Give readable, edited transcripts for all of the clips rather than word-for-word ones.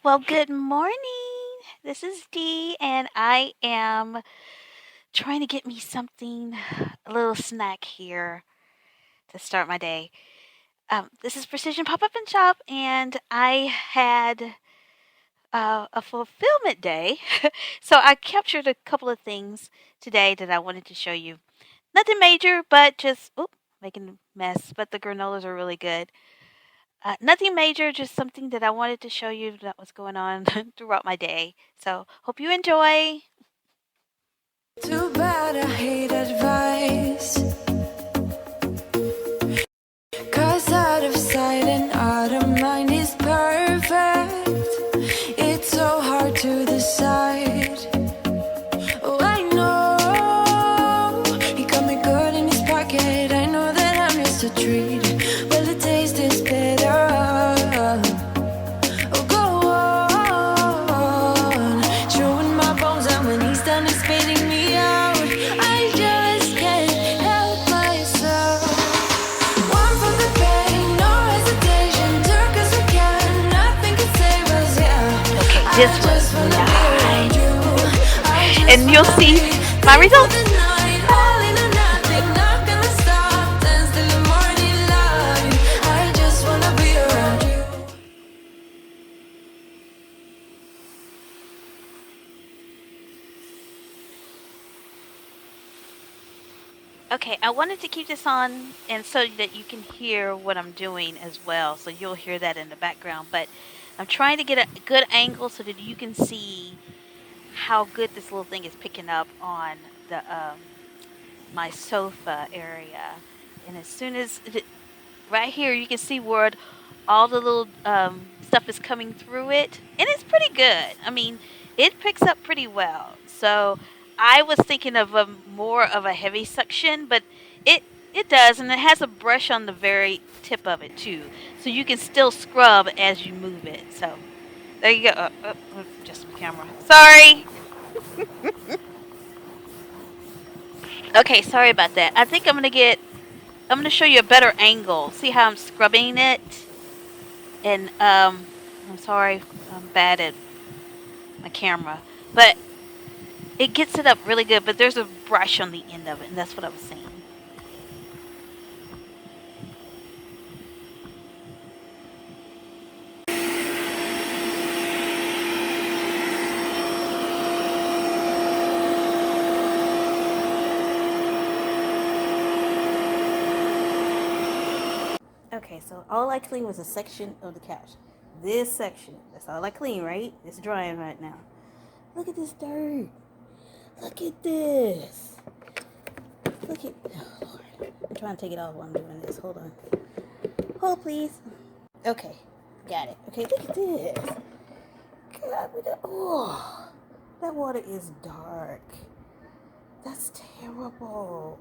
Well, good morning. This is Dee, and I am trying to get me something, a little snack here to start my day. This is Precision Pop Up and Shop, and I had a fulfillment day. So I captured a couple of things today that I wanted to show you. Nothing major, but just, making a mess, but the granolas are really good. Nothing major, just something that I wanted to show you that was going on throughout my day. So, hope you enjoy. Too bad I hate advice, 'cause out of sight and out of mind is perfect. It's so hard to decide. Oh, I know he got me good in his pocket. I know that I'm just a treat. Well, the taste is better. Oh, go on, chewing my bones, and when he's done, he's spitting me out. I just can't help myself. One for the pain, no hesitation. Took us again, nothing can save us, yeah. Okay, I this just was wanna be around nice. you. I just And you'll wanna see be my thankful results. the night, all in or nothing, not gonna stop. Dance till the morning light. I just wanna be around you. Okay, I wanted to keep this on and so that you can hear what I'm doing as well. So you'll hear that in the background. But I'm trying to get a good angle so that you can see how good this little thing is picking up on the my sofa area. And as soon as right here, you can see where all the little stuff is coming through it, and it's pretty good. I mean, it picks up pretty well. So I was thinking of a more of a heavy suction, but it it does, and it has a brush on the very tip of it too, so you can still scrub as you move it. So there you go. Just my camera. Sorry. Okay, sorry about that. I think I'm gonna show you a better angle. See how I'm scrubbing it? And I'm sorry, I'm bad at my camera, but it gets it up really good. But there's a brush on the end of it, and that's what I was saying. Okay, so all I cleaned was a section of the couch. This section, that's all I clean, right? It's drying right now. Look at this dirt. Look at this. Look at, oh Lord. I'm trying to take it off while I'm doing this. Hold on. Hold, please. Okay, got it. Okay, look at this. God, oh, that water is dark. That's terrible.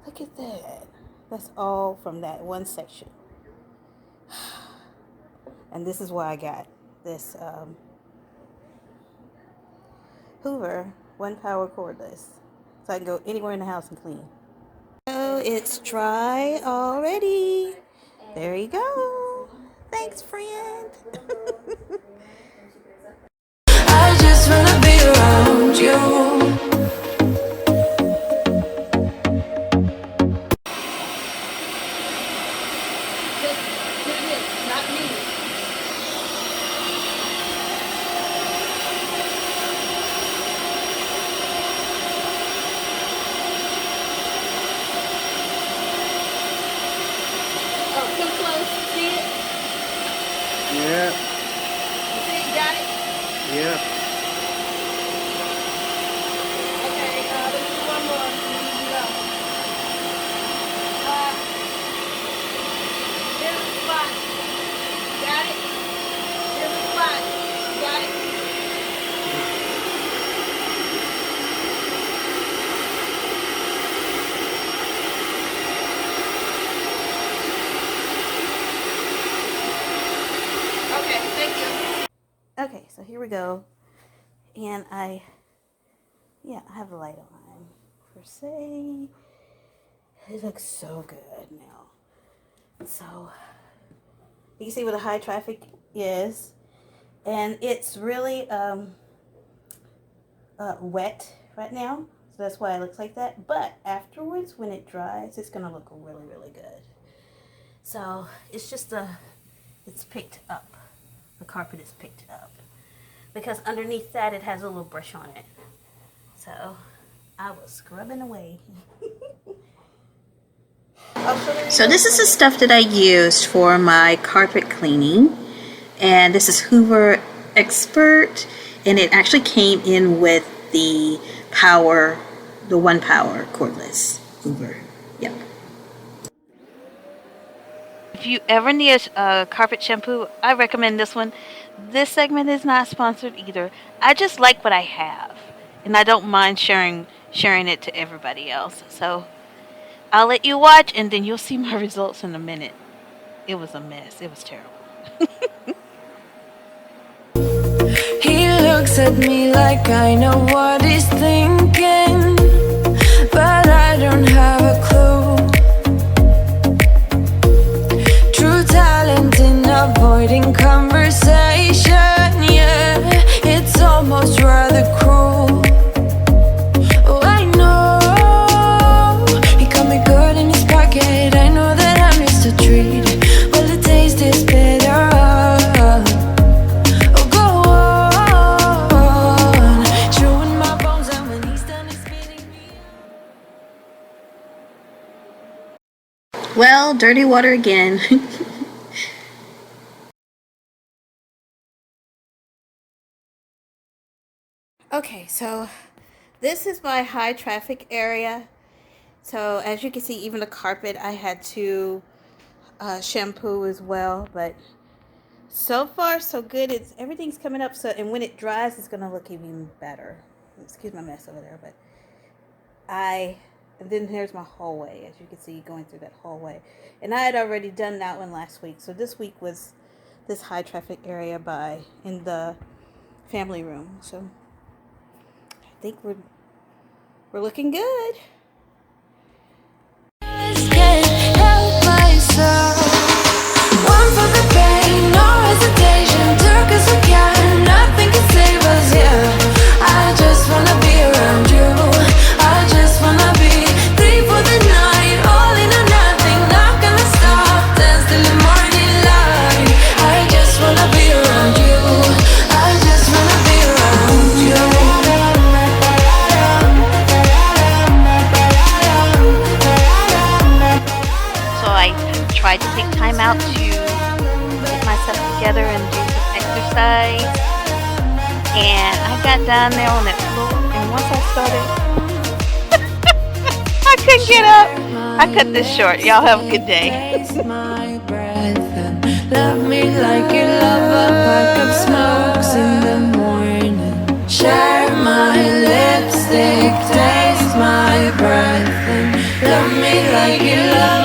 Look at that. That's all from that one section. And this is why I got this Hoover OnePower Cordless. So I can go anywhere in the house and clean. Oh, it's dry already. There you go. Thanks, friend. I just wanna be around you. Oh, come close. See it? Yeah, You see it? You got it? yeah. Okay, let's do one more. And then you go. Here's the spot. Got it? Here's the spot. Got it? Okay, thank you. Okay, so here we go. And I have the light on. Per se, it looks so good now. So, you can see where the high traffic is. And it's really wet right now, so that's why it looks like that. But afterwards, when it dries, it's gonna look really, really good. So it's just it's picked up. The carpet is picked up because underneath that it has a little brush on it. So I was scrubbing away. So this is the stuff that I used for my carpet cleaning, and this is Hoover Expert, and it actually came in with the OnePower Cordless Hoover. Yep. If you ever need a carpet shampoo, I recommend this one. This segment is not sponsored either. I just like what I have, and I don't mind sharing it to everybody else. So I'll let you watch, and then you'll see my results in a minute. It was a mess. It was terrible. He looks at me like I know what he's thinking, but I don't have a clue. True talent in avoiding conversation, yeah, it's almost rather cruel. Oh, I know he got me good in his pocket. I know that I'm used to treat. Well, the taste is bitter. Well, dirty water again. Okay, so this is my high traffic area. So as you can see, even the carpet I had to shampoo as well. But so far, so good. Everything's coming up. So, and when it dries, it's gonna look even better. Excuse my mess over there, but and then here's my hallway, as you can see, going through that hallway. And I had already done that one last week. So this week was this high traffic area in the family room. So I think we're looking good. Can't help myself. One for the pain, no hesitation. Took us again, nothing can save us, yeah. I just wanna be around you. I just wanna be three for the night, all in or nothing. Not gonna stop, dance till the morning light. I just wanna be around you. I just wanna be around you. So I tried to take time out to get myself together and do some exercise. And I got down there on that floor, and once I started, I couldn't get up. I cut this short. Y'all have a good day. Taste my breath and love me like you love a pack of smokes in the morning. Share my lipstick, taste my breath and love me like you love